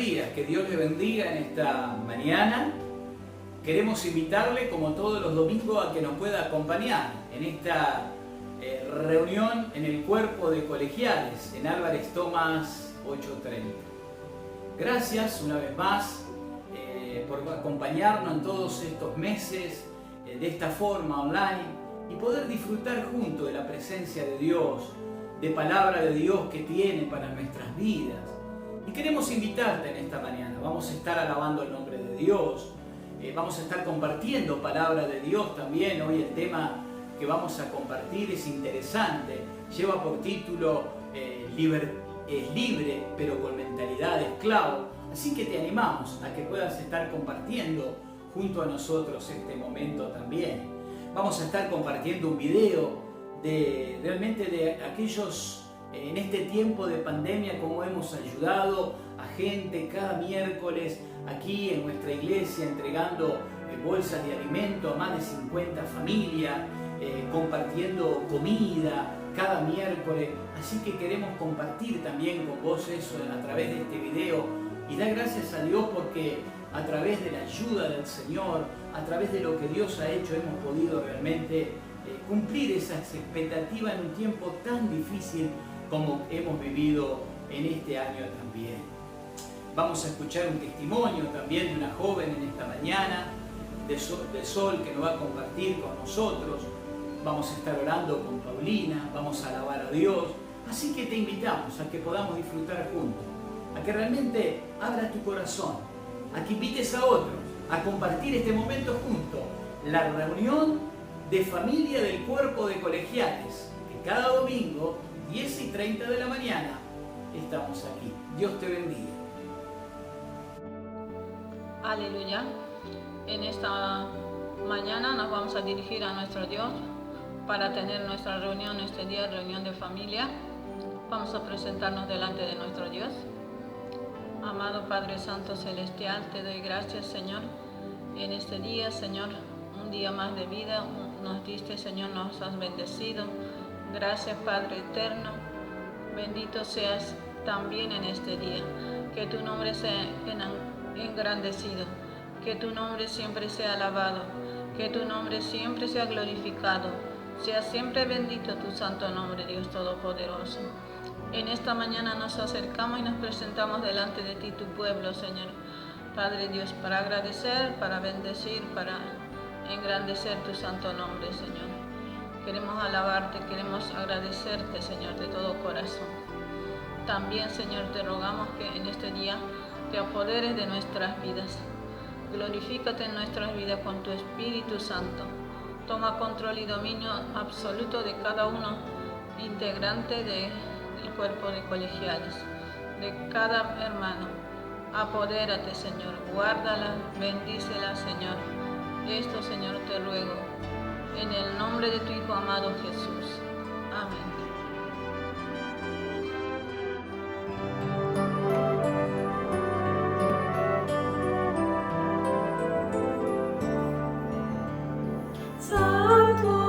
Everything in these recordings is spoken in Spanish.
días, que Dios le bendiga en esta mañana. Queremos invitarle, como todos los domingos, a que nos pueda acompañar en esta reunión en el cuerpo de colegiales, en Álvarez Tomás 830. Gracias una vez más por acompañarnos en todos estos meses de esta forma online y poder disfrutar juntos de la presencia de Dios, de palabra de Dios que tiene para nuestras vidas. Y queremos invitarte en esta mañana. Vamos a estar alabando el nombre de Dios, vamos a estar compartiendo palabra de Dios también. Hoy el tema que vamos a compartir es interesante, lleva por título es libre pero con mentalidad de esclavo. Así que te animamos a que puedas estar compartiendo junto a nosotros este momento también. Vamos a estar compartiendo un video de aquellos en este tiempo de pandemia, cómo hemos ayudado a gente cada miércoles aquí en nuestra iglesia, entregando bolsas de alimento a más de 50 familias, compartiendo comida cada miércoles. Así que queremos compartir también con vos eso a través de este video y dar gracias a Dios porque a través de la ayuda del Señor, a través de lo que Dios ha hecho, hemos podido realmente cumplir esas expectativas en un tiempo tan difícil como hemos vivido en este año también. Vamos a escuchar un testimonio también de una joven en esta mañana, de Sol, que nos va a compartir con nosotros. Vamos a estar orando con Paulina, vamos a alabar a Dios. Así que te invitamos a que podamos disfrutar juntos, a que realmente abras tu corazón, a que invites a otros a compartir este momento juntos, la reunión de familia del cuerpo de colegiales, que cada domingo, 10:30 de la mañana, estamos aquí. Dios te bendiga. Aleluya. En esta mañana nos vamos a dirigir a nuestro Dios para tener nuestra reunión este día, reunión de familia. Vamos a presentarnos delante de nuestro Dios. Amado Padre Santo Celestial, te doy gracias, Señor, en este día, Señor, un día más de vida nos diste, Señor, nos has bendecido. Gracias, Padre eterno, bendito seas también en este día. Que tu nombre sea engrandecido, que tu nombre siempre sea alabado, que tu nombre siempre sea glorificado. Sea siempre bendito tu santo nombre, Dios Todopoderoso. En esta mañana nos acercamos y nos presentamos delante de ti, tu pueblo, Señor. Padre Dios, para agradecer, para bendecir, para engrandecer tu santo nombre, Señor. Queremos alabarte, queremos agradecerte, Señor, de todo corazón. También, Señor, te rogamos que en este día te apoderes de nuestras vidas. Glorifícate en nuestras vidas con tu Espíritu Santo. Toma control y dominio absoluto de cada uno integrante del cuerpo de colegiales, de cada hermano. Apodérate, Señor, guárdala, bendícela, Señor. Esto, Señor, te ruego, en el nombre de tu Hijo amado Jesús. Amén. Santo,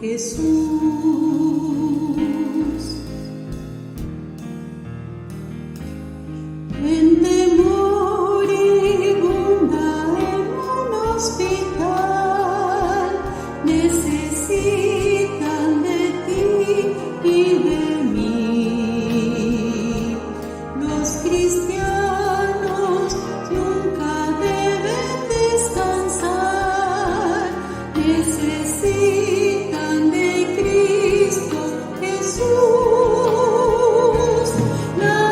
Jesús. Gente moribunda en un hospital necesitan de ti y de mí. Los cristianos nunca deben descansar, necesitan de Cristo Jesús. La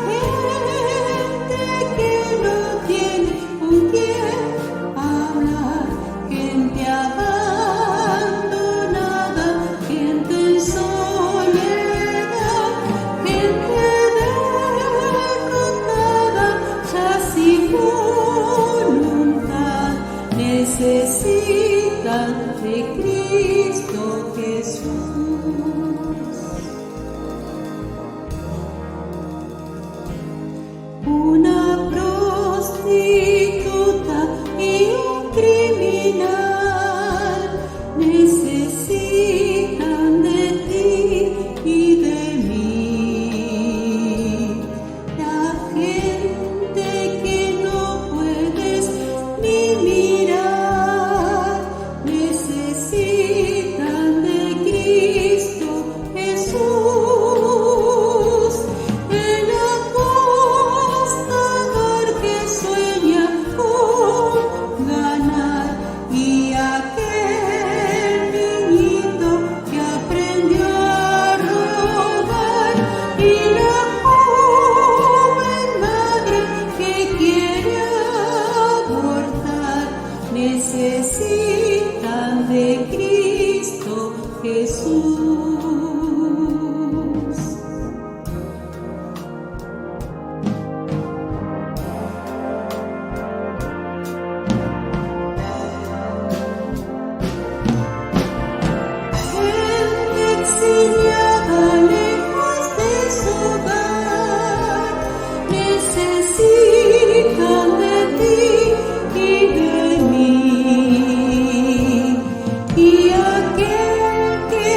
gente que no tiene con quién hablar, gente abandonada, gente en soledad, gente derrotada, ya sin voluntad, necesitan de Cristo Jesús. Una prostituta y un criminal necesitan de ti y de mí. La gente que no puedes ni mirar necesitan de Cristo Jesús. El apostador que sueña con ganar y aquel niñito que aprendió a robar y la joven madre que quiere abortar necesitan de Cristo Jesús. Gente exiliada lejos de su hogar necesitan de ti y de mí. Y aquel que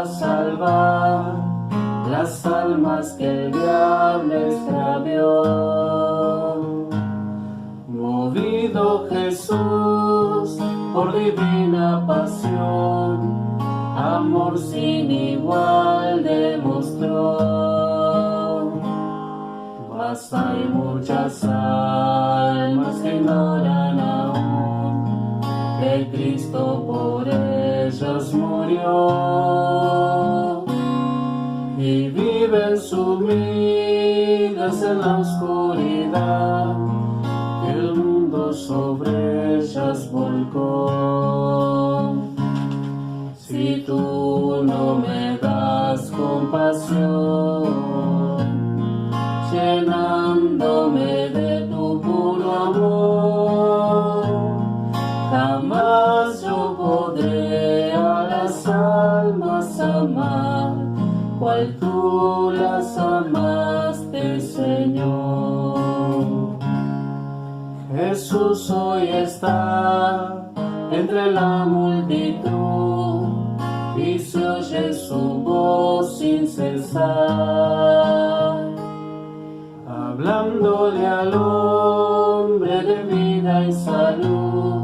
a salvar las almas que el diablo extravió. Movido Jesús por divina pasión, amor sin igual demostró. Mas hay muchas almas que ignoran aún que Cristo por ellas murió, y viven sumidas en la oscuridad que el mundo sobre ellas volcó. Si tú no me das compasión, llenándome de tu puro amor, jamás yo podré a las almas amar, cual tú las amaste, Señor. Jesús hoy está entre la multitud y se oye su voz sin cesar, hablándole al hombre de vida y salud,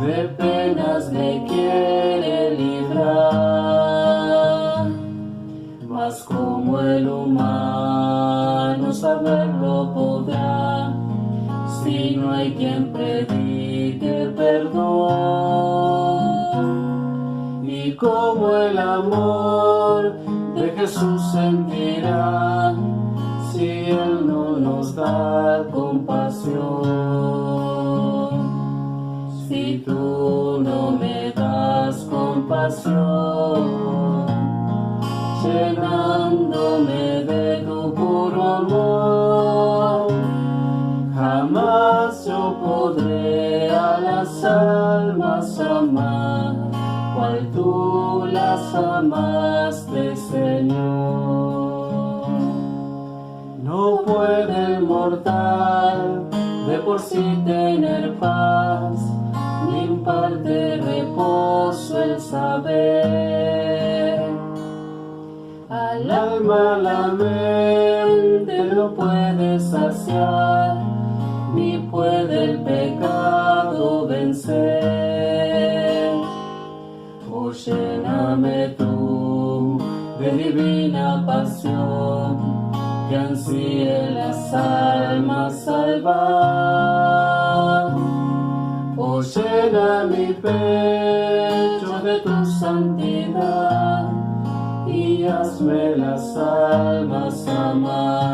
de penas le quiere librar. Mas como el humano saberlo podrá, si no hay quien predique perdón, y como el amor de Jesús sentirá, si Él no nos da compasión. Si tú no me das compasión, llenándome de tu puro amor, jamás yo podré a las almas amar, cual tú las amaste, Señor. No puede el mortal de por sí tener paz, ni imparte reposo el saber. Al alma la mente no puede saciar, ni puede el pecado vencer. Oh, lléname tú de divina pasión, que ansíe las almas salvar. Oh, llena mi pecho de tu santidad y hazme las almas amar.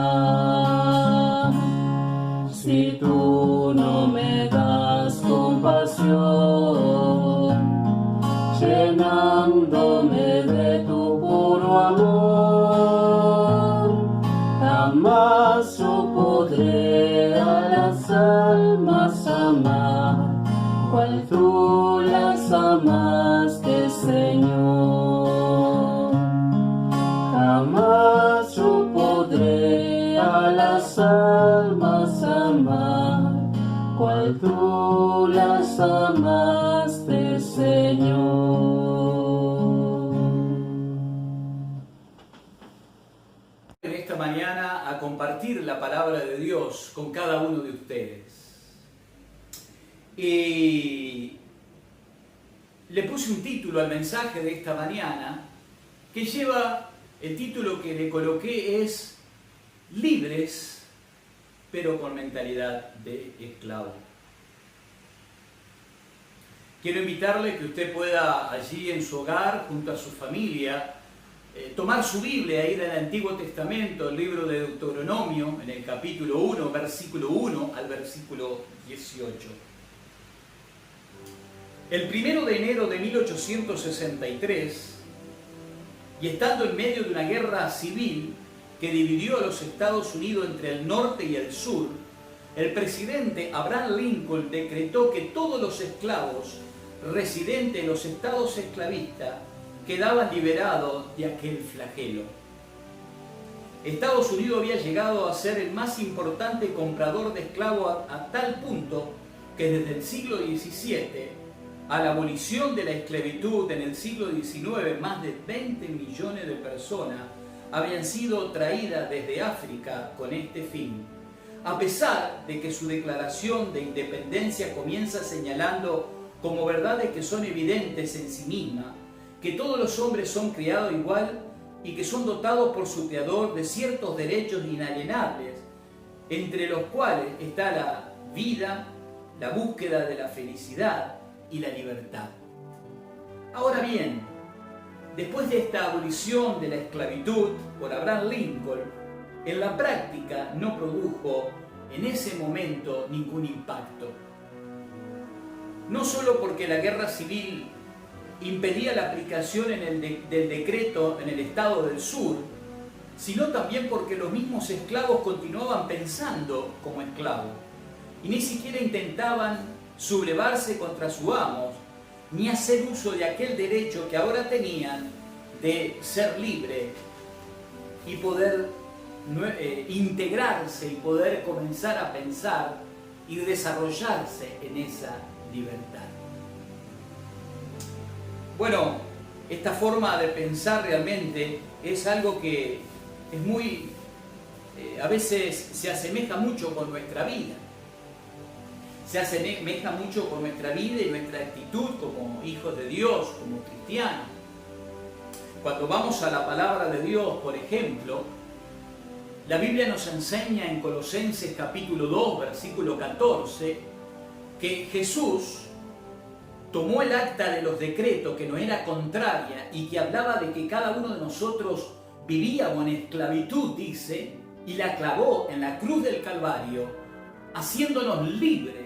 Si tú no me das compasión, llenándome de tu puro amor, jamás yo podré a las almas amar, cual tú las amaste, Señor. Jamás yo podré a las almas amar, cual tú las amaste, Señor. En esta mañana a compartir la palabra de Dios con cada uno de ustedes. Y le puse un título al mensaje de esta mañana que lleva, el título que le coloqué es Libres, pero con mentalidad de esclavo. Quiero invitarle que usted pueda allí en su hogar, junto a su familia, tomar su Biblia, ir al Antiguo Testamento, el libro de Deuteronomio, en el capítulo 1, versículo 1 al versículo 18. El 1 de enero de 1863, y estando en medio de una guerra civil que dividió a los Estados Unidos entre el norte y el sur, el presidente Abraham Lincoln decretó que todos los esclavos residentes en los estados esclavistas quedaban liberados de aquel flagelo. Estados Unidos había llegado a ser el más importante comprador de esclavos a tal punto que desde el siglo XVII a la abolición de la esclavitud en el siglo XIX, más de 20 millones de personas habían sido traídas desde África con este fin. A pesar de que su declaración de independencia comienza señalando como verdades que son evidentes en sí misma, que todos los hombres son criados igual y que son dotados por su Creador de ciertos derechos inalienables, entre los cuales está la vida, la búsqueda de la felicidad y la libertad. Ahora bien, después de esta abolición de la esclavitud por Abraham Lincoln, en la práctica no produjo en ese momento ningún impacto. No solo porque la guerra civil impedía la aplicación del decreto en el estado del sur, sino también porque los mismos esclavos continuaban pensando como esclavos y ni siquiera intentaban sublevarse contra sus amos, ni hacer uso de aquel derecho que ahora tenían de ser libre y poder integrarse y poder comenzar a pensar y desarrollarse en esa libertad. Bueno, esta forma de pensar realmente es algo que es muy, a veces se asemeja mucho con nuestra vida. Se asemeja mucho con nuestra vida y nuestra actitud como hijos de Dios, como cristianos. Cuando vamos a la palabra de Dios, por ejemplo, la Biblia nos enseña en Colosenses capítulo 2, versículo 14, que Jesús tomó el acta de los decretos que no era contraria y que hablaba de que cada uno de nosotros vivíamos en esclavitud, dice, y la clavó en la cruz del Calvario, haciéndonos libres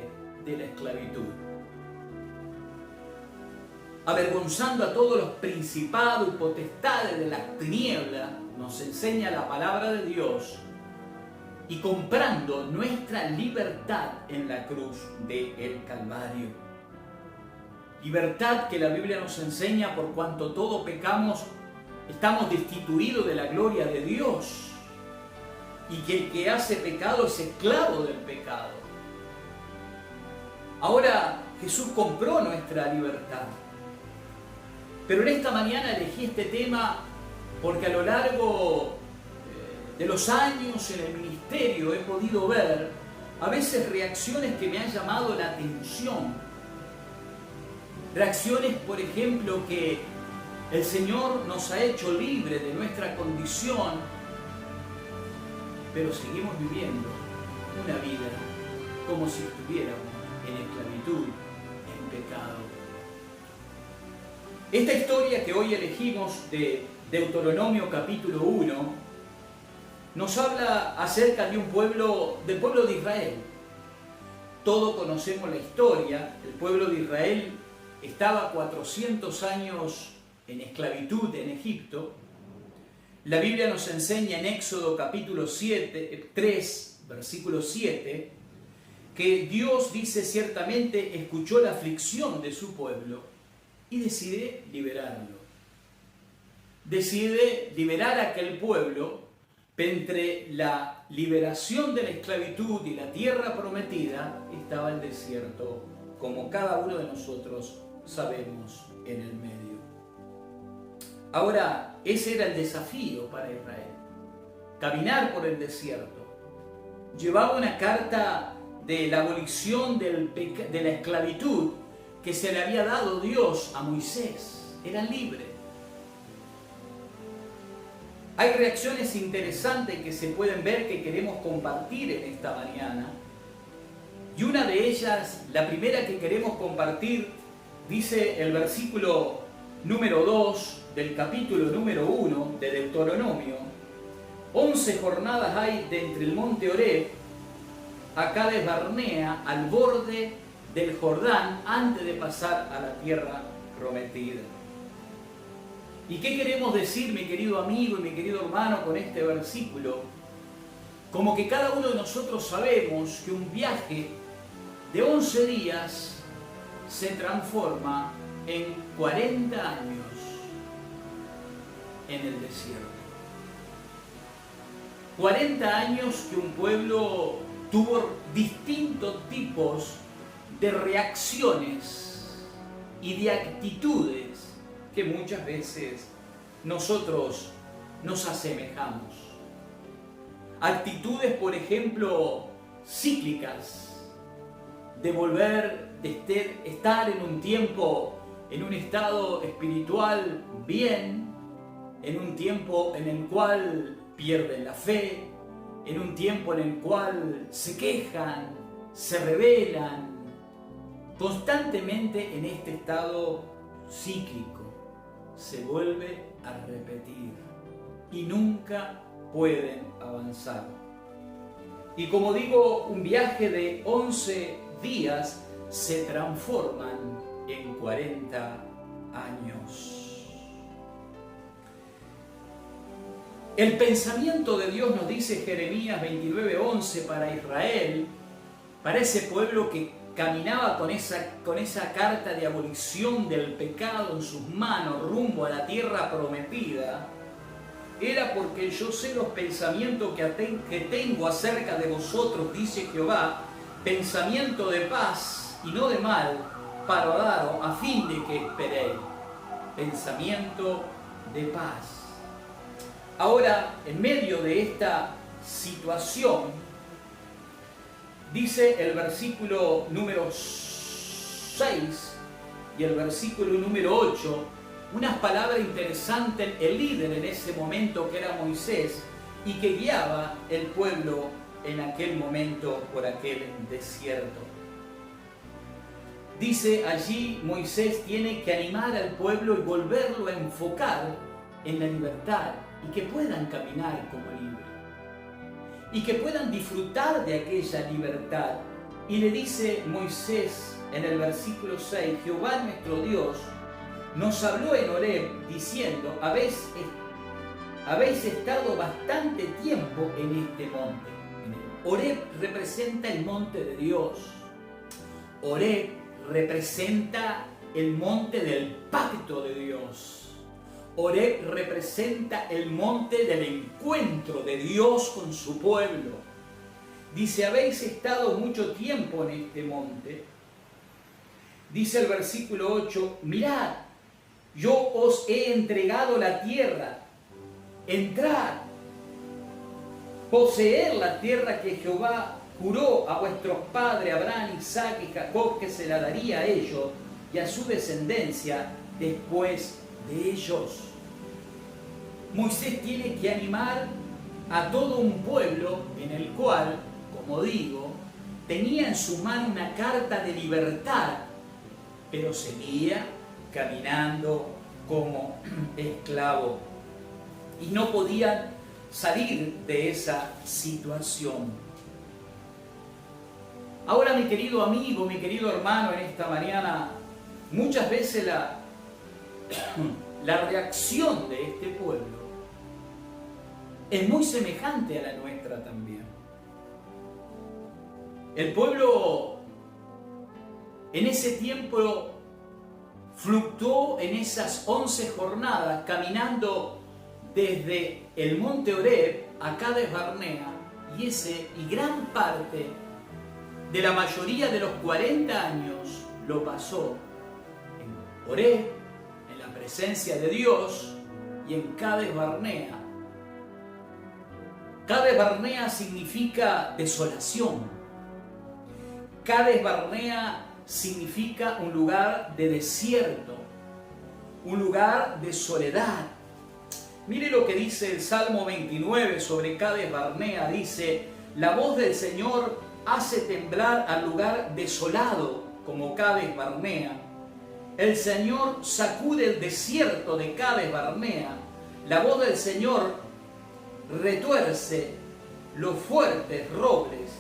de la esclavitud, avergonzando a todos los principados y potestades de las tinieblas, nos enseña la palabra de Dios, y comprando nuestra libertad en la cruz del Calvario. Libertad que la Biblia nos enseña por cuanto todos pecamos, estamos destituidos de la gloria de Dios, y que el que hace pecado es esclavo del pecado. Ahora Jesús compró nuestra libertad. Pero en esta mañana elegí este tema porque a lo largo de los años en el ministerio he podido ver a veces reacciones que me han llamado la atención. Reacciones, por ejemplo, que el Señor nos ha hecho libre de nuestra condición, pero seguimos viviendo una vida como si estuviéramos en esclavitud, en pecado. Esta historia que hoy elegimos de Deuteronomio capítulo 1 nos habla acerca de del pueblo de Israel. Todos conocemos la historia. El pueblo de Israel estaba 400 años en esclavitud en Egipto. La Biblia nos enseña en Éxodo capítulo 3, versículo 7, que Dios dice ciertamente escuchó la aflicción de su pueblo y decide liberarlo. Decide liberar a aquel pueblo entre la liberación de la esclavitud y la tierra prometida estaba el desierto, como cada uno de nosotros sabemos, en el medio. Ahora, ese era el desafío para Israel, caminar por el desierto. Llevaba una carta de la abolición de la esclavitud que se le había dado Dios a Moisés. Eran libres. Hay reacciones interesantes que se pueden ver que queremos compartir en esta mañana. Y una de ellas, la primera que queremos compartir, dice el versículo número 2 del capítulo número 1 de Deuteronomio: 11 jornadas hay de entre el monte Horeb a Cades Barnea, al borde del Jordán, antes de pasar a la tierra prometida. ¿Y qué queremos decir, mi querido amigo y mi querido hermano, con este versículo? Como que cada uno de nosotros sabemos que un viaje de 11 días se transforma en 40 años en el desierto. 40 años que un pueblo tuvo distintos tipos de reacciones y de actitudes que muchas veces nosotros nos asemejamos. Actitudes, por ejemplo, cíclicas, de volver, de estar en un tiempo, en un estado espiritual bien, en un tiempo en el cual pierden la fe, en un tiempo en el cual se quejan, se rebelan, constantemente en este estado cíclico. Se vuelve a repetir y nunca pueden avanzar. Y como digo, un viaje de 11 días se transforman en 40 años. El pensamiento de Dios, nos dice Jeremías 29:11, para Israel, para ese pueblo que caminaba con esa carta de abolición del pecado en sus manos rumbo a la tierra prometida, era porque yo sé los pensamientos que tengo acerca de vosotros, dice Jehová, pensamiento de paz y no de mal, para daros a fin de que esperéis. Pensamiento de paz. Ahora, en medio de esta situación, dice el versículo número 6 y el versículo número 8, unas palabras interesantes. El líder en ese momento, que era Moisés, y que guiaba el pueblo en aquel momento por aquel desierto. Dice allí, Moisés tiene que animar al pueblo y volverlo a enfocar en la libertad, y que puedan caminar como libres, y que puedan disfrutar de aquella libertad. Y le dice Moisés en el versículo 6, Jehová nuestro Dios nos habló en Horeb diciendo, habéis estado bastante tiempo en este monte. Horeb representa el monte de Dios. Horeb representa el monte del pacto de Dios. Horeb representa el monte del encuentro de Dios con su pueblo. Dice, habéis estado mucho tiempo en este monte. Dice el versículo 8, mirad, yo os he entregado la tierra, entrad, poseed la tierra que Jehová juró a vuestros padres, Abraham, Isaac y Jacob, que se la daría a ellos y a su descendencia después de ellos. Moisés tiene que animar a todo un pueblo en el cual, como digo, tenía en su mano una carta de libertad, pero seguía caminando como esclavo y no podían salir de esa situación. Ahora, mi querido amigo, mi querido hermano, en esta mañana, muchas veces la reacción de este pueblo es muy semejante a la nuestra también. El pueblo en ese tiempo fluctuó en esas 11 jornadas, caminando desde el monte Horeb a Cades Barnea, y gran parte de la mayoría de los 40 años lo pasó en Horeb, en la presencia de Dios, y en Cades Barnea. Cades Barnea significa desolación. Cades Barnea significa un lugar de desierto, un lugar de soledad. Mire lo que dice el Salmo 29 sobre Cades Barnea. Dice, la voz del Señor hace temblar al lugar desolado como Cades Barnea. El Señor sacude el desierto de Cades Barnea. La voz del Señor retuerce los fuertes robles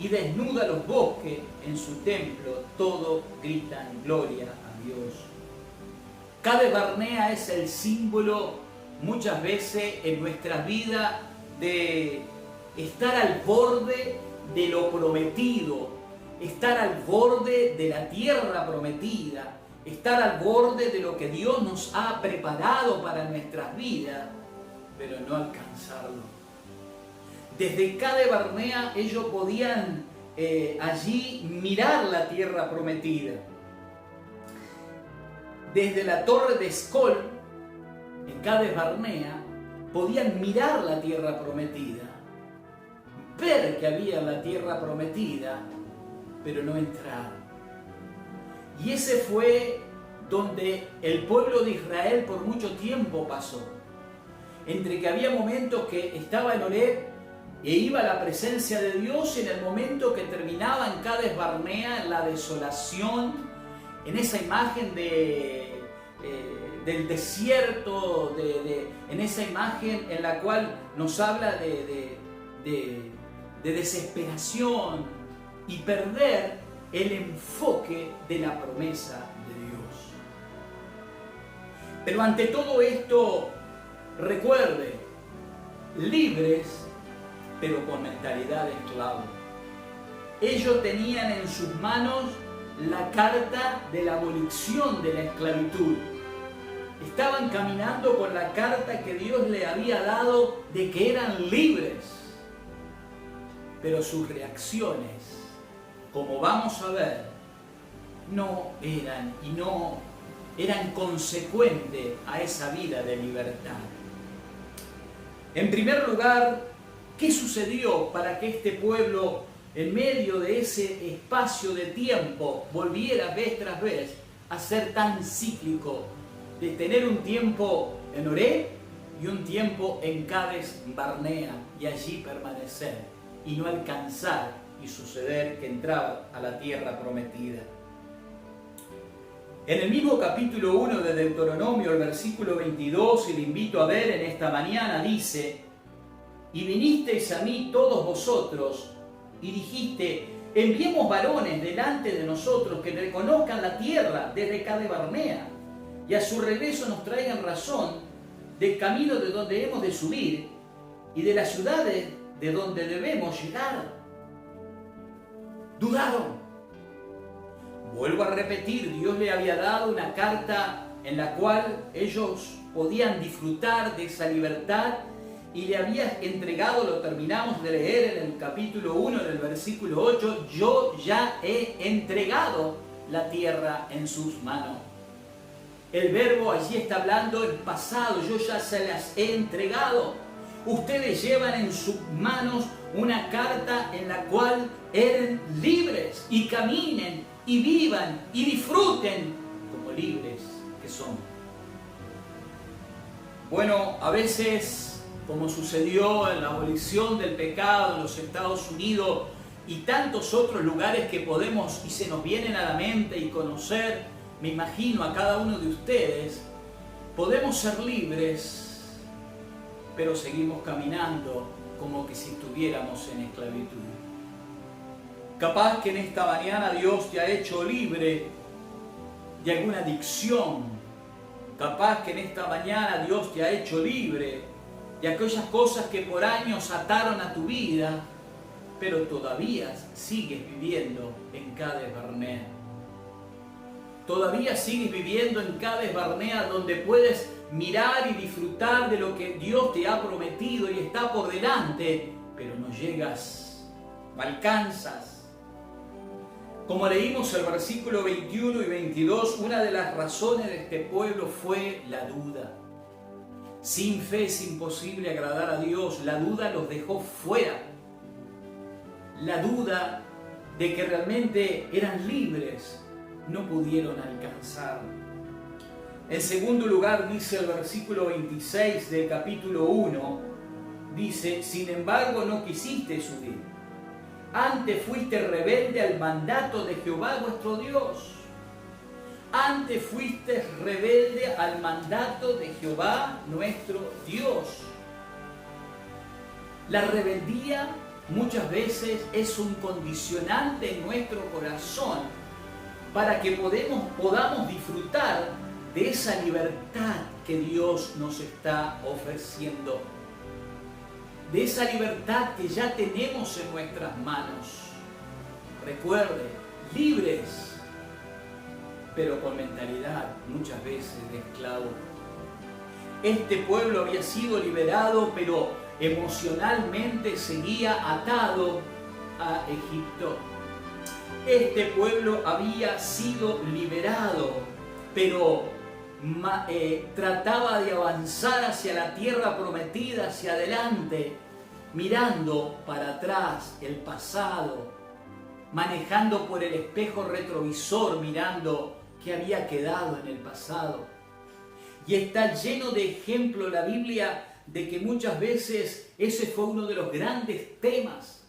y desnuda los bosques. En su templo todos gritan gloria a Dios. Cades Barnea es el símbolo muchas veces en nuestras vidas de estar al borde de lo prometido, estar al borde de la tierra prometida, estar al borde de lo que Dios nos ha preparado para nuestras vidas, pero no alcanzarlo. Desde Cades Barnea ellos podían allí mirar la tierra prometida. desde la torre de Escol, en Cades Barnea, podían mirar la tierra prometida, ver que había la tierra prometida, pero no entrar. Y ese fue donde el pueblo de Israel por mucho tiempo pasó. Entre que había momentos que estaba en Horeb e iba a la presencia de Dios, y en el momento que terminaba en Cades Barnea, en la desolación, en esa imagen del desierto, en esa imagen en la cual nos habla de desesperación y perder el enfoque de la promesa de Dios. Pero ante todo esto, recuerde, libres, pero con mentalidad de esclavo. Ellos tenían en sus manos la carta de la abolición de la esclavitud. Estaban caminando con la carta que Dios le había dado de que eran libres. Pero sus reacciones, como vamos a ver, no eran consecuentes a esa vida de libertad. En primer lugar, ¿qué sucedió para que este pueblo, en medio de ese espacio de tiempo, volviera vez tras vez a ser tan cíclico, de tener un tiempo en Horeb y un tiempo en Cades Barnea, y allí permanecer y no alcanzar y suceder que entraba a la tierra prometida? En el mismo capítulo 1 de Deuteronomio, el versículo 22, y le invito a ver en esta mañana, dice: y vinisteis a mí todos vosotros, y dijiste, enviemos varones delante de nosotros que reconozcan la tierra desde Cades Barnea, y a su regreso nos traigan razón del camino de donde hemos de subir, y de las ciudades de donde debemos llegar. Dudaron. Vuelvo a repetir, Dios le había dado una carta en la cual ellos podían disfrutar de esa libertad, y le había entregado, lo terminamos de leer en el capítulo 1 del versículo 8, yo ya he entregado la tierra en sus manos. El verbo allí está hablando en pasado, yo ya se las he entregado. Ustedes llevan en sus manos una carta en la cual eran libres, y caminen y vivan y disfruten como libres que son. Bueno, a veces, como sucedió en la abolición del pecado en los Estados Unidos y tantos otros lugares que podemos y se nos vienen a la mente y conocer, me imagino a cada uno de ustedes, podemos ser libres, pero seguimos caminando como que si estuviéramos en esclavitud. Capaz que en esta mañana Dios te ha hecho libre de alguna adicción. Capaz que en esta mañana Dios te ha hecho libre de aquellas cosas que por años ataron a tu vida, pero todavía sigues viviendo en Cades Barnea. Todavía sigues viviendo en Cades Barnea, donde puedes mirar y disfrutar de lo que Dios te ha prometido y está por delante, pero no llegas, no alcanzas. Como leímos el versículo 21 y 22, una de las razones de este pueblo fue la duda. Sin fe es imposible agradar a Dios. La duda los dejó fuera. La duda de que realmente eran libres no pudieron alcanzar. En segundo lugar, dice el versículo 26 del capítulo 1, dice, sin embargo no quisiste subir. Antes fuiste rebelde al mandato de Jehová vuestro Dios. Antes fuiste rebelde al mandato de Jehová nuestro Dios. La rebeldía muchas veces es un condicionante en nuestro corazón para que podamos disfrutar de esa libertad que Dios nos está ofreciendo. De esa libertad que ya tenemos en nuestras manos. Recuerde, libres, pero con mentalidad muchas veces de esclavo. Este pueblo había sido liberado, pero emocionalmente seguía atado a Egipto. Este pueblo había sido liberado, pero trataba de avanzar hacia la tierra prometida, hacia adelante, mirando para atrás el pasado, manejando por el espejo retrovisor, mirando qué había quedado en el pasado. Y está lleno de ejemplos la Biblia de que muchas veces ese fue uno de los grandes temas,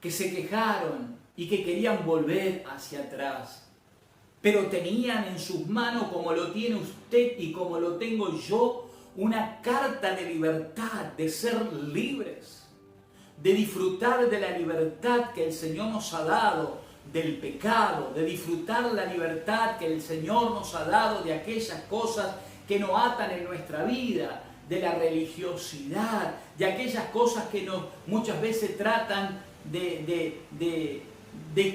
que se quejaron y que querían volver hacia atrás. Pero tenían en sus manos, como lo tiene usted y como lo tengo yo, una carta de libertad, de ser libres, de disfrutar de la libertad que el Señor nos ha dado del pecado, de disfrutar la libertad que el Señor nos ha dado de aquellas cosas que nos atan en nuestra vida, de la religiosidad, de aquellas cosas que nos muchas veces tratan de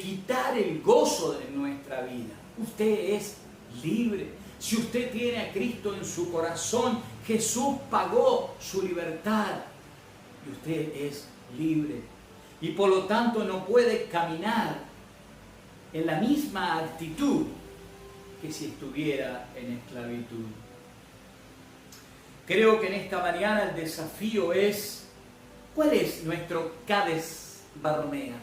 quitar el gozo de nuestra vida. Usted es libre. Si usted tiene a Cristo en su corazón, Jesús pagó su libertad y usted es libre. Y por lo tanto no puede caminar en la misma actitud que si estuviera en esclavitud. Creo que en esta mañana el desafío es: ¿cuál es nuestro Cades Barnea?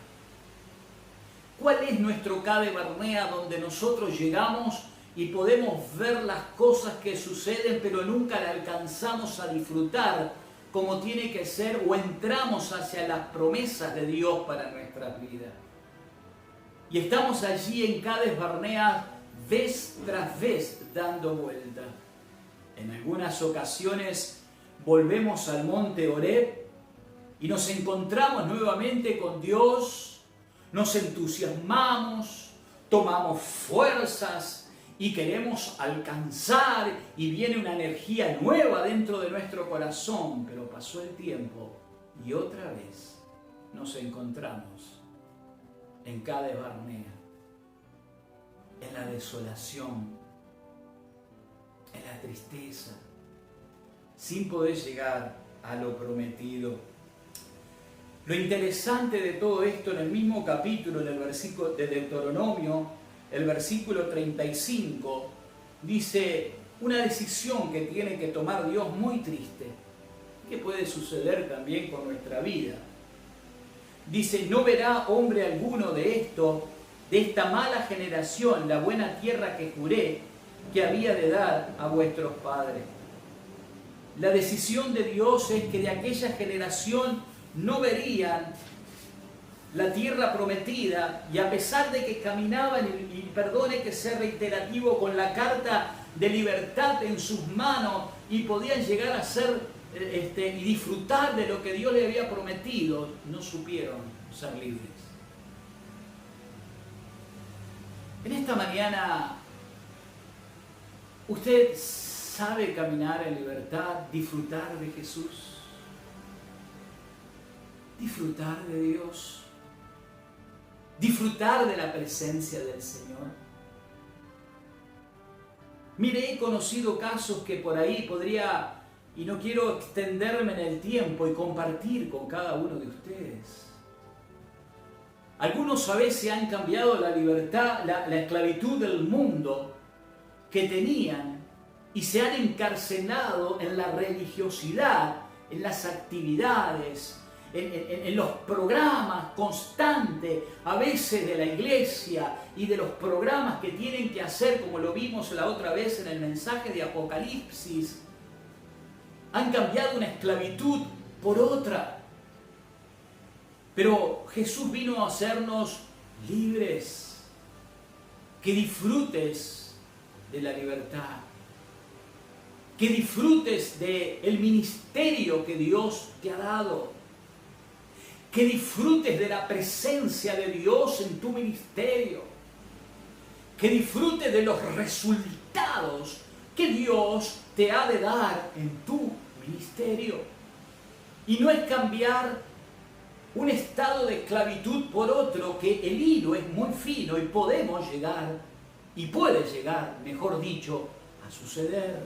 ¿Cuál es nuestro Cades Barnea donde nosotros llegamos y podemos ver las cosas que suceden, pero nunca las alcanzamos a disfrutar como tiene que ser, o entramos hacia las promesas de Dios para nuestras vidas? Y estamos allí en Cades Barnea vez tras vez dando vuelta. En algunas ocasiones volvemos al monte Horeb y nos encontramos nuevamente con Dios, nos entusiasmamos, tomamos fuerzas y queremos alcanzar, y viene una energía nueva dentro de nuestro corazón, pero pasó el tiempo y otra vez nos encontramos en Cades Barnea, en la desolación, en la tristeza, sin poder llegar a lo prometido. Lo interesante de todo esto, en el mismo capítulo, en el versículo de Deuteronomio, el versículo 35, dice una decisión que tiene que tomar Dios muy triste, que puede suceder también con nuestra vida. Dice: no verá hombre alguno de esta mala generación, la buena tierra que juré que había de dar a vuestros padres. La decisión de Dios es que de aquella generación no verían la tierra prometida, y a pesar de que caminaban, y perdone que sea reiterativo, con la carta de libertad en sus manos y podían llegar a ser y disfrutar de lo que Dios les había prometido, no supieron ser libres. En esta mañana, ¿usted sabe caminar en libertad, disfrutar de Jesús, disfrutar de Dios, disfrutar de la presencia del Señor? Mire, he conocido casos que por ahí podría, y no quiero extenderme en el tiempo y compartir con cada uno de ustedes. Algunos a veces han cambiado la libertad, la esclavitud del mundo que tenían, y se han encarcelado en la religiosidad, en las actividades, en los programas constantes, a veces de la iglesia, y de los programas que tienen que hacer, como lo vimos la otra vez en el mensaje de Apocalipsis. Han cambiado una esclavitud por otra. Pero Jesús vino a hacernos libres, que disfrutes de la libertad, que disfrutes del ministerio que Dios te ha dado, que disfrutes de la presencia de Dios en tu ministerio, que disfrutes de los resultados que Dios te ha de dar en tu ministerio. Y no es cambiar un estado de esclavitud por otro, que el hilo es muy fino y podemos llegar, y puede llegar, mejor dicho, a suceder.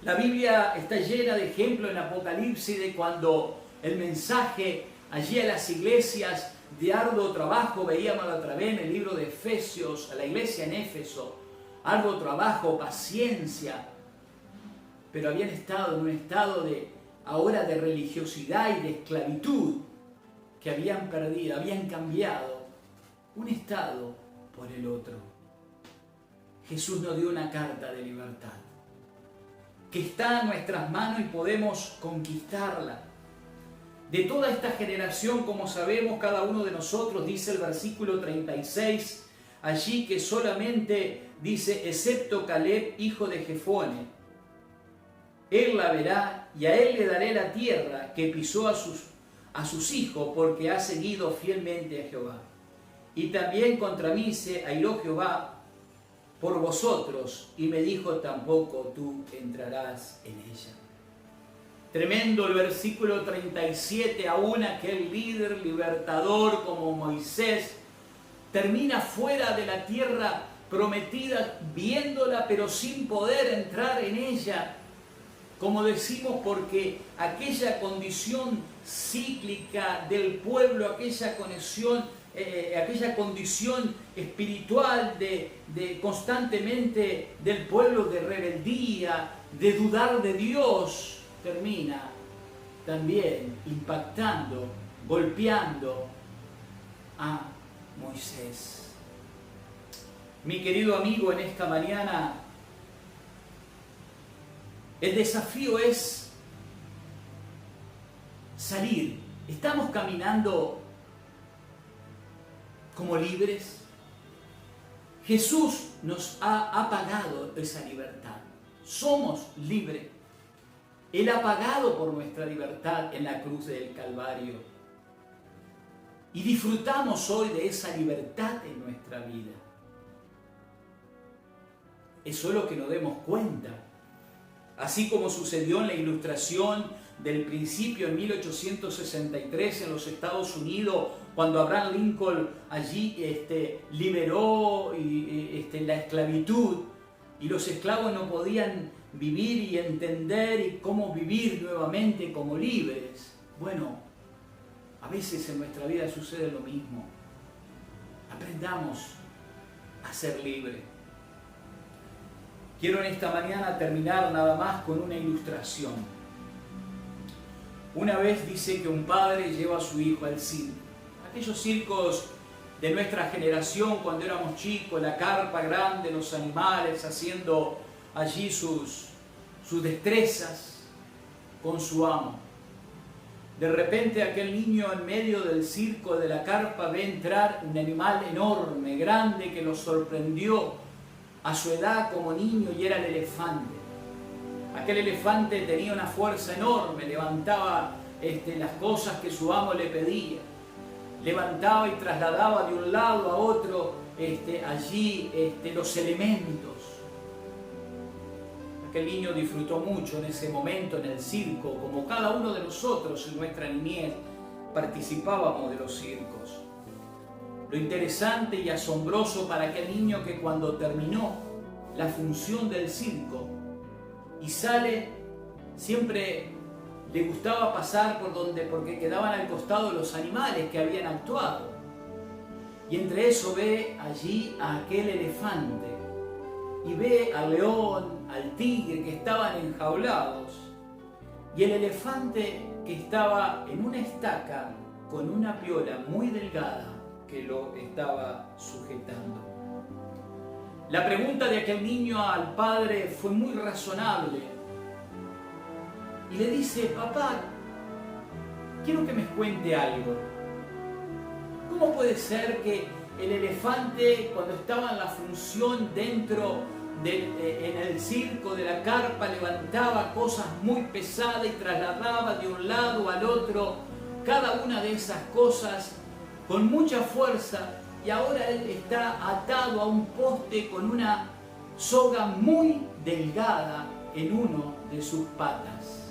La Biblia está llena de ejemplos en Apocalipsis de cuando el mensaje allí a las iglesias de arduo trabajo, veíamos la otra vez en el libro de Efesios, a la iglesia en Éfeso, arduo trabajo, paciencia, pero habían estado en un estado ahora de religiosidad y de esclavitud, que habían perdido, habían cambiado un estado por el otro. Jesús nos dio una carta de libertad, que está en nuestras manos y podemos conquistarla. De toda esta generación, como sabemos, cada uno de nosotros, dice el versículo 36, allí que solamente dice, excepto Caleb, hijo de Jefone, él la verá y a él le daré la tierra que pisó a sus hijos, porque ha seguido fielmente a Jehová. Y también contra mí se airó Jehová por vosotros, y me dijo, tampoco tú entrarás en ella. Tremendo el versículo 37, aún aquel líder libertador como Moisés termina fuera de la tierra prometida, viéndola pero sin poder entrar en ella, como decimos, porque aquella condición cíclica del pueblo, aquella condición espiritual de constantemente del pueblo de rebeldía, de dudar de Dios, termina también impactando, golpeando a Moisés. Mi querido amigo, en esta mañana el desafío es salir. ¿Estamos caminando como libres? Jesús nos ha pagado esa libertad. Somos libres. Él ha pagado por nuestra libertad en la cruz del Calvario. Y disfrutamos hoy de esa libertad en nuestra vida. Es solo que nos demos cuenta. Así como sucedió en la Ilustración del principio en 1863 en los Estados Unidos, cuando Abraham Lincoln allí liberó la esclavitud, y los esclavos no podían vivir y entender y cómo vivir nuevamente como libres. Bueno, a veces en nuestra vida sucede lo mismo. Aprendamos a ser libres. Quiero en esta mañana terminar nada más con una ilustración. Una vez dice que un padre lleva a su hijo al circo. Aquellos circos de nuestra generación cuando éramos chicos, la carpa grande, los animales haciendo allí sus destrezas con su amo. De repente aquel niño en medio del circo de la carpa ve entrar un animal enorme, grande, que lo sorprendió a su edad como niño, y era el elefante. Aquel elefante tenía una fuerza enorme, levantaba las cosas que su amo le pedía. Levantaba y trasladaba de un lado a otro allí los elementos. Aquel niño disfrutó mucho en ese momento en el circo, como cada uno de nosotros en nuestra niñez participábamos de los circos. Lo interesante y asombroso para aquel niño que cuando terminó la función del circo y sale, siempre le gustaba pasar porque quedaban al costado los animales que habían actuado. Y entre eso ve allí a aquel elefante y ve al león, al tigre que estaban enjaulados, y el elefante que estaba en una estaca con una piola muy delgada que lo estaba sujetando. La pregunta de aquel niño al padre fue muy razonable y le dice: papá, quiero que me cuente algo. ¿Cómo puede ser que el elefante, cuando estaba en la función en el circo de la carpa, levantaba cosas muy pesadas y trasladaba de un lado al otro cada una de esas cosas con mucha fuerza, y ahora él está atado a un poste con una soga muy delgada en uno de sus patas?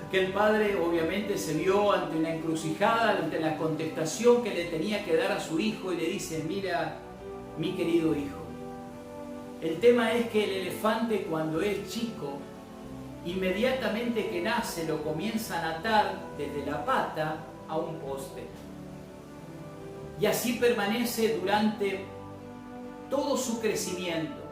Aquel padre obviamente se vio ante una encrucijada, ante la contestación que le tenía que dar a su hijo, y le dice: mira, mi querido hijo, el tema es que el elefante, cuando es chico, inmediatamente que nace lo comienzan a atar desde la pata a un poste, y así permanece durante todo su crecimiento.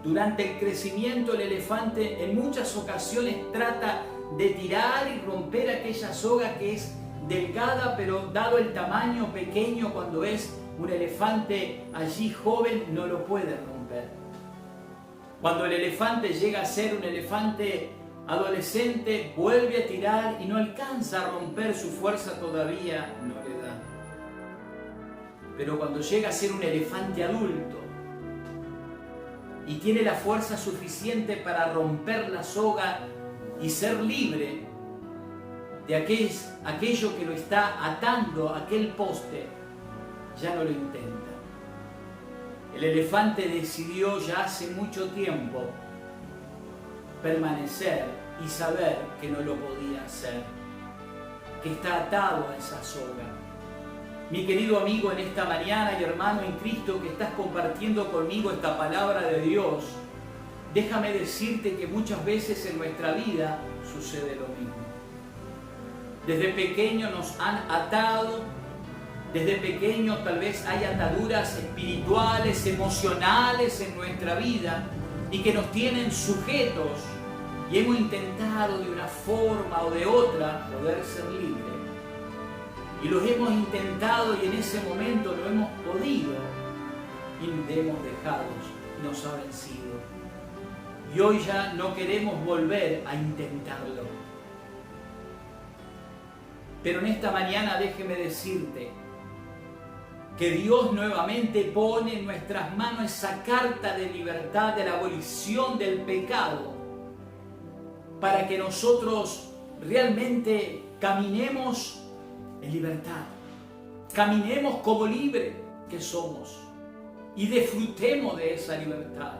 Durante el crecimiento el elefante en muchas ocasiones trata de tirar y romper aquella soga que es delgada, pero dado el tamaño pequeño, cuando es un elefante allí joven, no lo puede romper. Cuando el elefante llega a ser un elefante adolescente, vuelve a tirar y no alcanza a romper, su fuerza todavía no le da. Pero cuando llega a ser un elefante adulto y tiene la fuerza suficiente para romper la soga y ser libre de aquello que lo está atando a aquel poste, ya no lo intenta. El elefante decidió ya hace mucho tiempo permanecer y saber que no lo podía hacer, que está atado a esa soga. Mi querido amigo, en esta mañana y hermano en Cristo que estás compartiendo conmigo esta palabra de Dios, déjame decirte que muchas veces en nuestra vida sucede lo mismo. Desde pequeño nos han atado, desde pequeño tal vez hay ataduras espirituales, emocionales en nuestra vida y que nos tienen sujetos, y hemos intentado de una forma o de otra poder ser libres. Y los hemos intentado y en ese momento lo hemos podido y nos hemos dejado, nos ha vencido. Y hoy ya no queremos volver a intentarlo. Pero en esta mañana déjeme decirte que Dios nuevamente pone en nuestras manos esa carta de libertad, de la abolición del pecado, para que nosotros realmente caminemos en libertad, caminemos como libres que somos y disfrutemos de esa libertad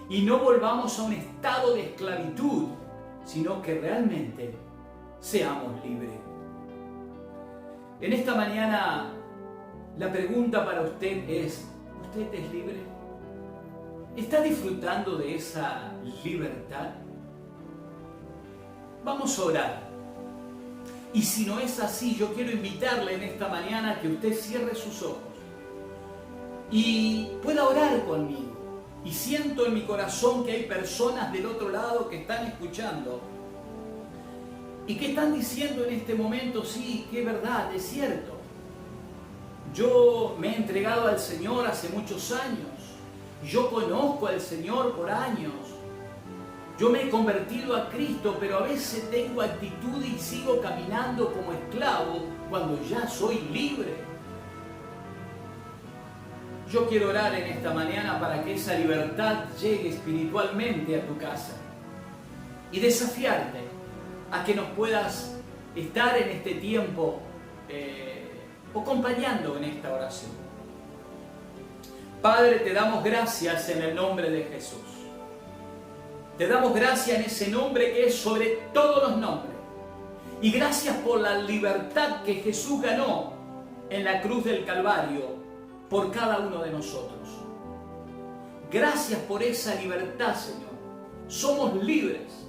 y no volvamos a un estado de esclavitud, sino que realmente seamos libres. En esta mañana la pregunta para usted es: ¿usted es libre? ¿Está disfrutando de esa libertad? Vamos a orar. Y si no es así, yo quiero invitarle en esta mañana a que usted cierre sus ojos y pueda orar conmigo. Y siento en mi corazón que hay personas del otro lado que están escuchando y que están diciendo en este momento: sí, que es verdad, es cierto. Yo me he entregado al Señor hace muchos años. Yo conozco al Señor por años. Yo me he convertido a Cristo, pero a veces tengo actitud y sigo caminando como esclavo cuando ya soy libre. Yo quiero orar en esta mañana para que esa libertad llegue espiritualmente a tu casa y desafiarte a que nos puedas estar en este tiempo acompañando en esta oración. Padre, te damos gracias en el nombre de Jesús. Te damos gracias en ese nombre que es sobre todos los nombres. Y gracias por la libertad que Jesús ganó en la cruz del Calvario por cada uno de nosotros. Gracias por esa libertad, Señor. Somos libres.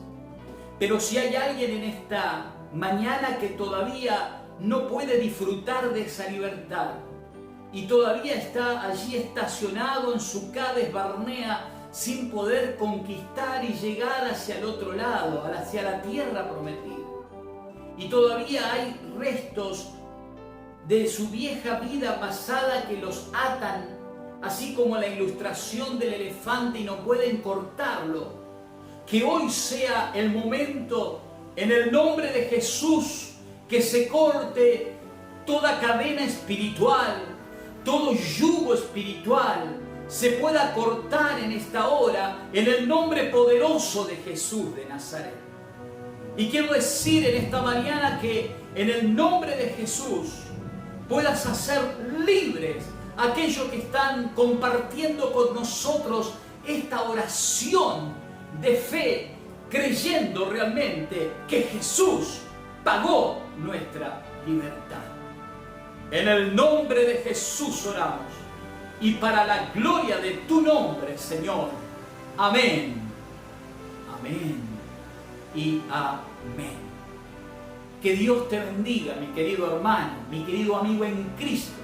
Pero si hay alguien en esta mañana que todavía no puede disfrutar de esa libertad y todavía está allí estacionado en su Cades Barnea sin poder conquistar y llegar hacia el otro lado, hacia la tierra prometida, y todavía hay restos de su vieja vida pasada que los atan, así como la ilustración del elefante, y no pueden cortarlo, que hoy sea el momento, en el nombre de Jesús, que se corte toda cadena espiritual, todo yugo espiritual, se pueda cortar en esta hora, en el nombre poderoso de Jesús de Nazaret. Y quiero decir en esta mañana que en el nombre de Jesús puedas hacer libres a aquellos que están compartiendo con nosotros esta oración de fe, creyendo realmente que Jesús pagó nuestra libertad. En el nombre de Jesús oramos y para la gloria de tu nombre, Señor. Amén. Amén y amén. Que Dios te bendiga, mi querido hermano, mi querido amigo en Cristo.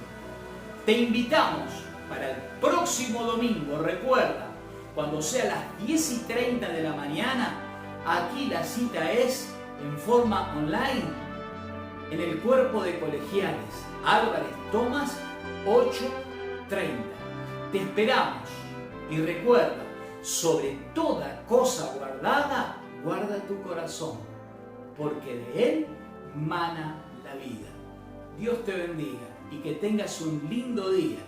Te invitamos para el próximo domingo. Recuerda, cuando sea las 10:30 de la mañana, aquí la cita es en forma online en el cuerpo de colegiales Álvarez Tomás 8:30. Te esperamos y recuerda, sobre toda cosa guardada, guarda tu corazón, porque de él mana la vida. Dios te bendiga y que tengas un lindo día.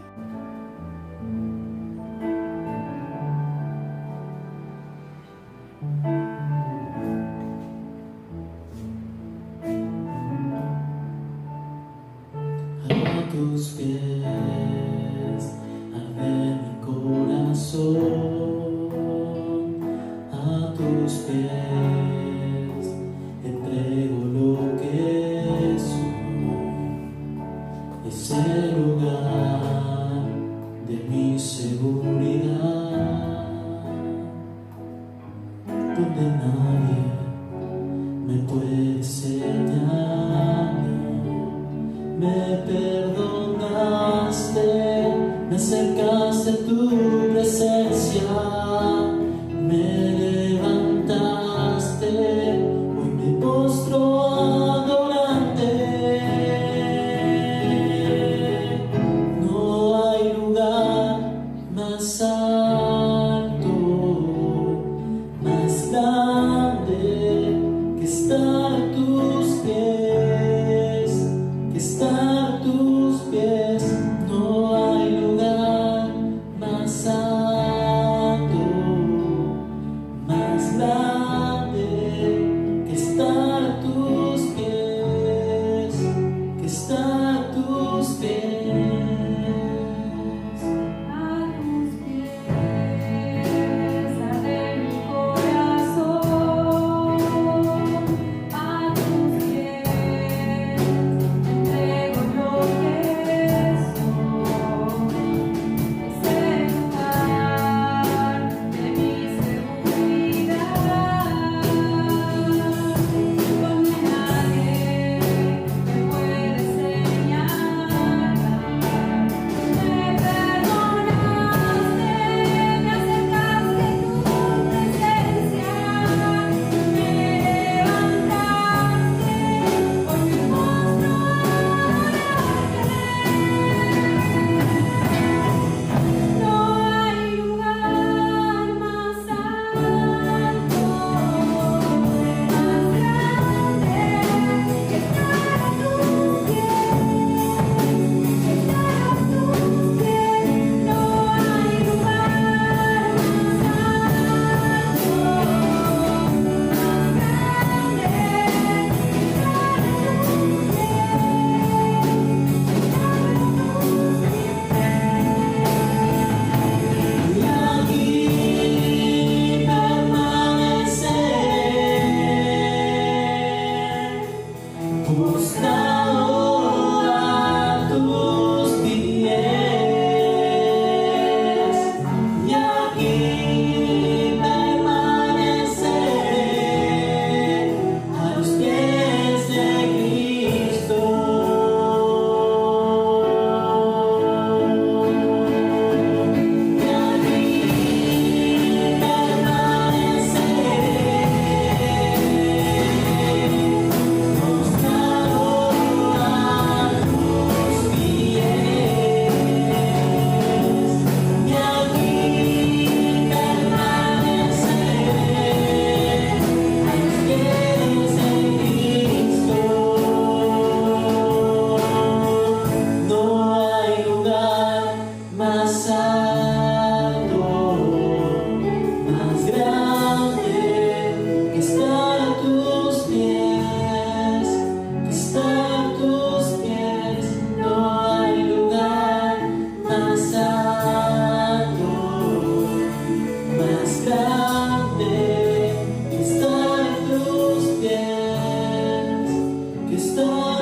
A tus pies arde mi corazón, a tus pies entrego lo que soy, es el lugar de mi seguridad, donde nadie me puede señalar. Me perdonaste, me acercaste a tu presencia, me levantaste, hoy me postro a adorarte. No hay lugar más alto, más grande que estar a tus pies, que estar a tus pies. No hay lugar más alto, más grande que estar a tus pies, que estar a tus pies. A tus pies arde mi corazón, a tus pies entrego lo que soy, es el lugar de mi seguridad, donde nadie me puede señalar. Me perdonaste, me acercaste a tu presencia, me levantaste, hoy me postro a adorarte. No hay lugar más alto, más grande que estar a tus pies, que estar a tus pies. No hay lugar más alto, más grande que estar a tus Y aquí permaneceré, postrado a tus pies. Y aquí permaneceré, a los pies de Cristo. Y aquí permaneceré, postrado a tus pies. Y aquí permaneceré, a los pies de Cristo. No hay lugar más alto, más grande que estar a tus pies, que estar a tus pies. No hay lugar más alto, más grande que estar a tus pies, que estar